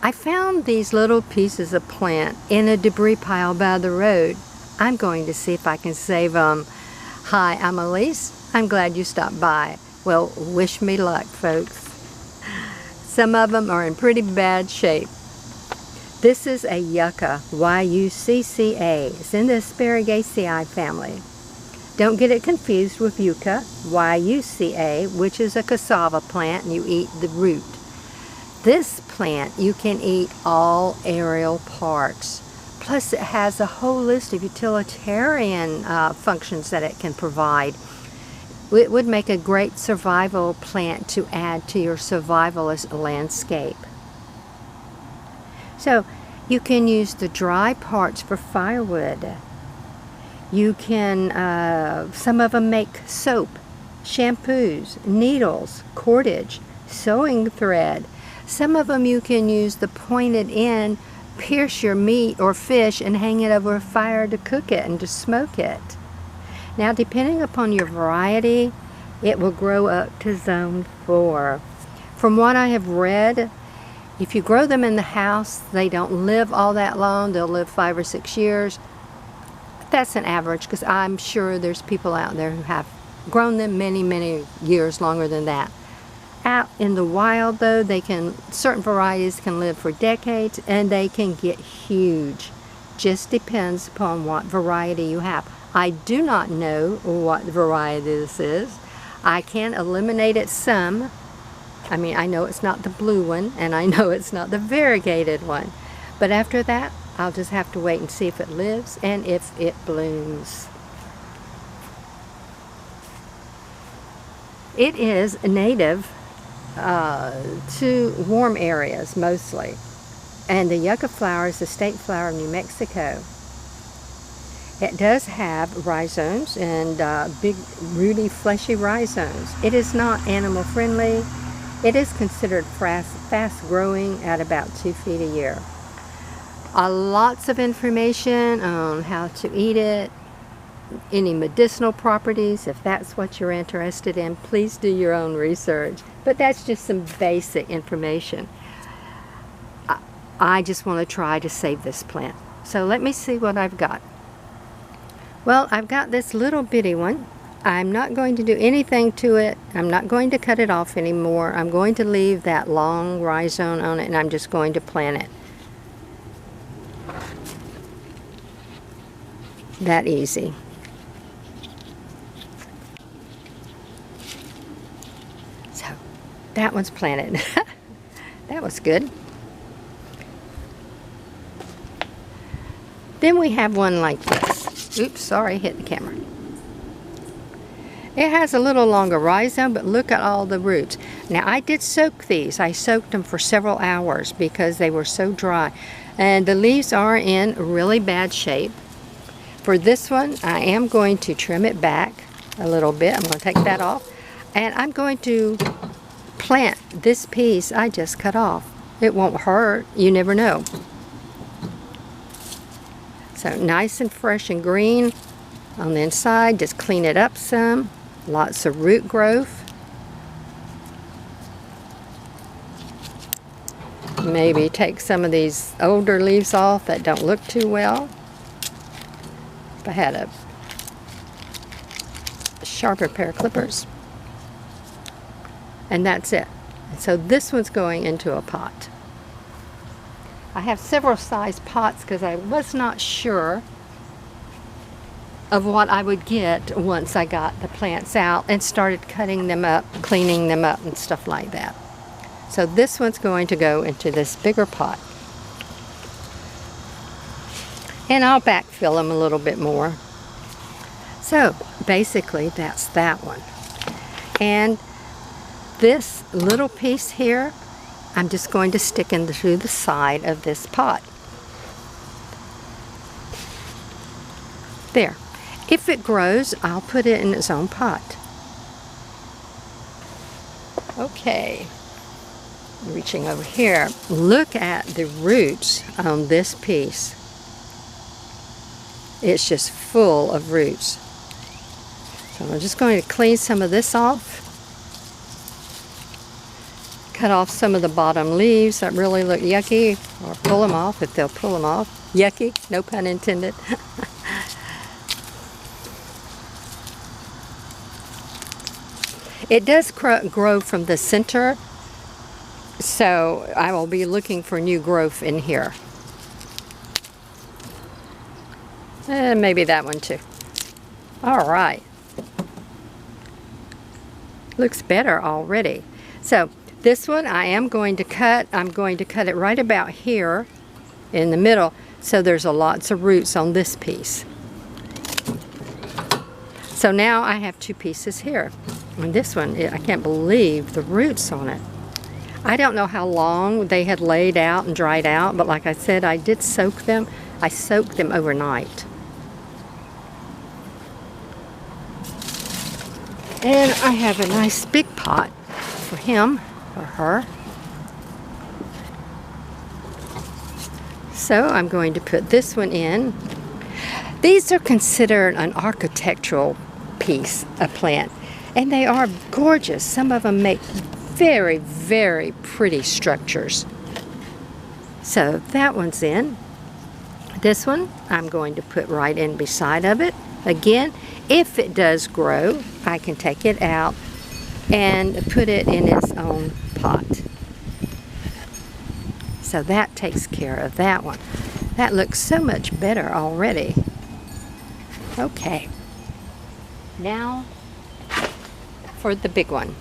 I found these little pieces of plant in a debris pile by the road. I'm going to see if I can save them. Hi, I'm Elise. I'm glad you stopped by. Well, wish me luck, folks. Some of them are in pretty bad shape. This is a Yucca, Y-U-C-C-A. It's in the Asparagiaceae family. Don't get it confused with Yucca, Y-U-C-A, which is a cassava plant and you eat the root. This plant, you can eat all aerial parts. Plus it has a whole list of utilitarian functions that it can provide. It would make a great survival plant to add to your survivalist landscape. So you can use the dry parts for firewood. You can, some of them make soap, shampoos, needles, cordage, sewing thread. Some of them you can use the pointed end, pierce your meat or fish and hang it over a fire to cook it and to smoke it. Now depending upon your variety, it will grow up to zone 4. From what I have read, if you grow them in the house, they don't live all that long. They'll live 5 or 6 years. That's an average because I'm sure there's people out there who have grown them many years longer than that. Out in the wild though, certain varieties can live for decades and they can get huge. Just depends upon what variety you have. I do not know what variety this is. I can eliminate it some. I mean, I know it's not the blue one and I know it's not the variegated one. But after that, I'll just have to wait and see if it lives and if it blooms. It is native to warm areas mostly, and the yucca flower is the state flower of New Mexico. It does have rhizomes and big rooty fleshy rhizomes. It is not animal friendly. It is considered fast growing at about 2 feet a year. Lots of information on how to eat it, any medicinal properties. If that's what you're interested in, please do your own research. But that's just some basic information. I just want to try to save this plant. So let me see what I've got. Well, I've got this little bitty one. I'm not going to do anything to it. I'm not going to cut it off anymore. I'm going to leave that long rhizome on it and I'm just going to plant it. That easy. So that one's planted. That was good. Then we have one like this. Oops, sorry, hit the camera. It has a little longer rhizome, but look at all the roots. Now I did soak these. I soaked them for several hours because they were so dry. And the leaves are in really bad shape. For this one, I am going to trim it back a little bit. I'm going to take that off. And I'm going to plant this piece I just cut off. It won't hurt. You never know. So nice and fresh and green on the inside. Just clean it up some. Lots of root growth. Maybe take some of these older leaves off that don't look too well. I had a sharper pair of clippers, and that's it. So this one's going into a pot. I have several size pots because I was not sure of what I would get once I got the plants out and started cutting them up, cleaning them up and stuff like that. So this one's going to go into this bigger pot. And I'll backfill them a little bit more. So basically that's that one. And this little piece here, I'm just going to stick into the side of this pot. There. If it grows, I'll put it in its own pot. Okay. Reaching over here. Look at the roots on this piece. It's just full of roots. So I'm just going to clean some of this off. cut off some of the bottom leaves that really look yucky, or pull them off if they'll pull them off. Yucky, no pun intended. It does grow from the center, so I will be looking for new growth in here. And maybe that one too. All right. Looks better already. So this one I am going to cut. I'm going to cut it right about here in the middle, so there's lots of roots on this piece. So now I have two pieces here. And this one, I can't believe the roots on it. I don't know how long they had laid out and dried out, but like I said, I did soak them. I soaked them overnight. And I have a nice big pot for him or her. So I'm going to put this one in. These are considered an architectural piece, a plant. And they are gorgeous. Some of them make very, very pretty structures. So that one's in. This one I'm going to put right in beside of it. Again, if it does grow, I can take it out and put it in its own pot. So that takes care of that one. That looks so much better already. Okay. Now for the big one.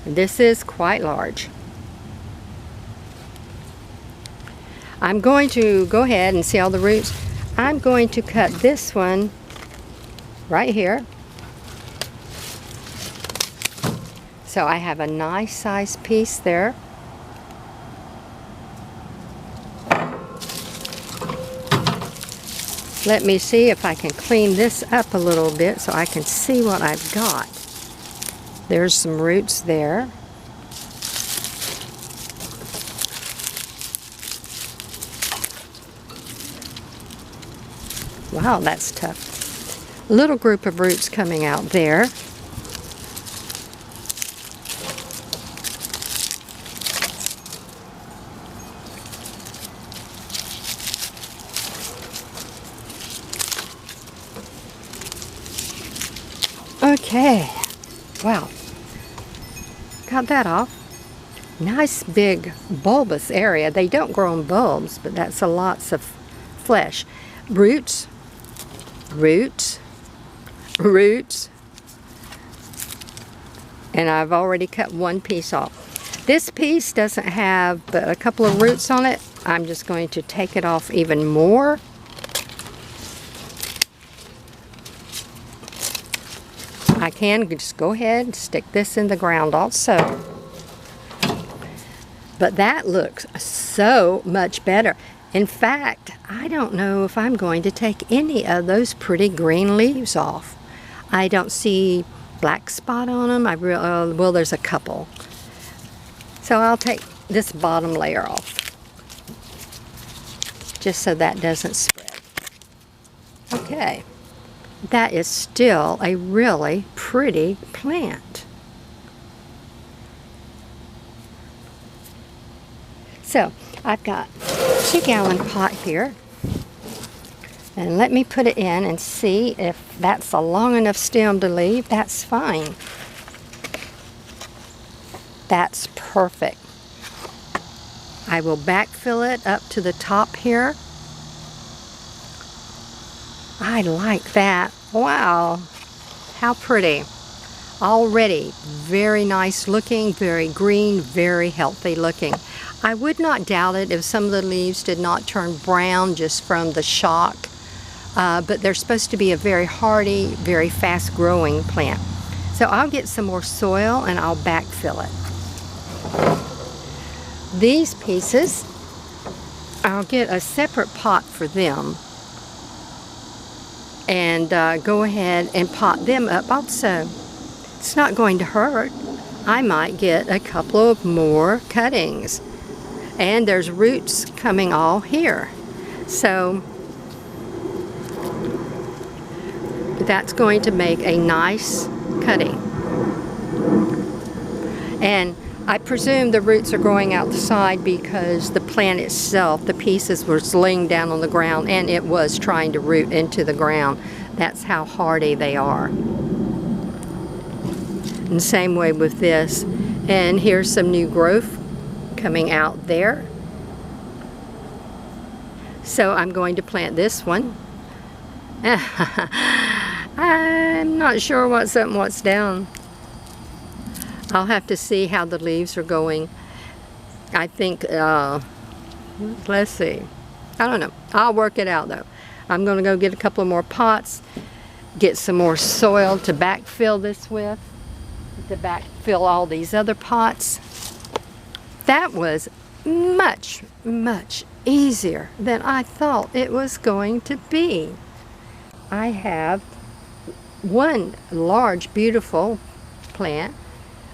This is quite large. I'm going to go ahead and see all the roots. I'm going to cut this one right here. So I have a nice size piece there. Let me see if I can clean this up a little bit so I can see what I've got. There's some roots there. Wow, that's tough. Little group of roots coming out there. Okay, wow, got that off. Nice big bulbous area. They don't grow in bulbs, but that's a lots of flesh. Roots, roots, roots, and I've already cut one piece off. This piece doesn't have but a couple of roots on it. I'm just going to take it off even more. I can just go ahead and stick this in the ground also. But that looks so much better. In fact, I don't know if I'm going to take any of those pretty green leaves off. I don't see black spot on them. Well, there's a couple. So I'll take this bottom layer off, just so that doesn't spread. Okay. That is still a really pretty plant. So I've got a 2-gallon pot here, and let me put it in and see if that's a long enough stem to leave. That's fine. That's perfect. I will backfill it up to the top here. I like that. Wow, how pretty. Already very nice looking, very green, very healthy looking. I would not doubt it if some of the leaves did not turn brown just from the shock, but they're supposed to be a very hardy, very fast growing plant. So I'll get some more soil and I'll backfill it. These pieces, I'll get a separate pot for them and go ahead and pot them up also. It's not going to hurt. I might get a couple of more cuttings. And there's roots coming all here. So that's going to make a nice cutting. And I presume the roots are growing out the side because the plant itself, the pieces were laying down on the ground and it was trying to root into the ground. That's how hardy they are. And same way with this. And here's some new growth coming out there. So I'm going to plant this one. I'm not sure what's up and what's down. I'll have to see how the leaves are going. I think, let's see. I don't know. I'll work it out though. I'm going to go get a couple more pots, get some more soil to backfill this with, to backfill all these other pots. That was much, much easier than I thought it was going to be. I have one large, beautiful plant,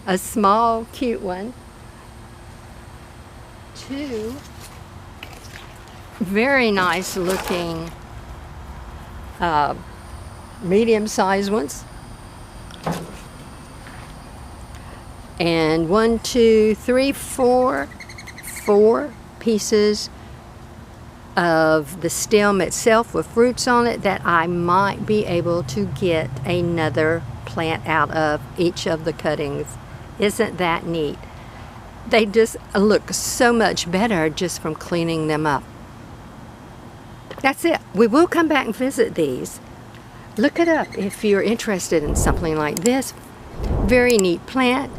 a small, cute one, two very nice looking medium-sized ones, and 1, 2, 3, 4 pieces of the stem itself with roots on it that I might be able to get another plant out of each of the cuttings. Isn't that neat? They just look so much better just from cleaning them up. That's it. We will come back and visit these. Look it up if you're interested in something like this. Very neat plant.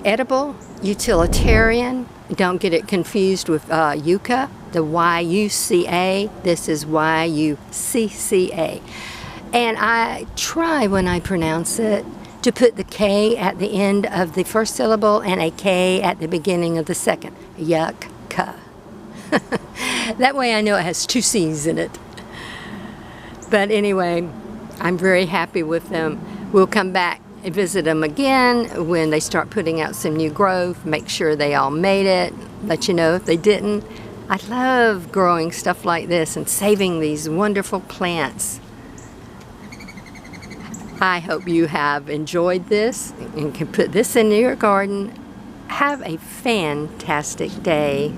Edible, utilitarian. Don't get it confused with Yucca, the Y-U-C-A. This is Y-U-C-C-A. And I try when I pronounce it to put the K at the end of the first syllable and a K at the beginning of the second. Yucca. That way I know it has 2 C's in it. But anyway, I'm very happy with them. We'll come back and visit them again when they start putting out some new growth. Make sure they all made it. Let you know if they didn't. I love growing stuff like this and saving these wonderful plants. I hope you have enjoyed this and can put this in your garden. Have a fantastic day.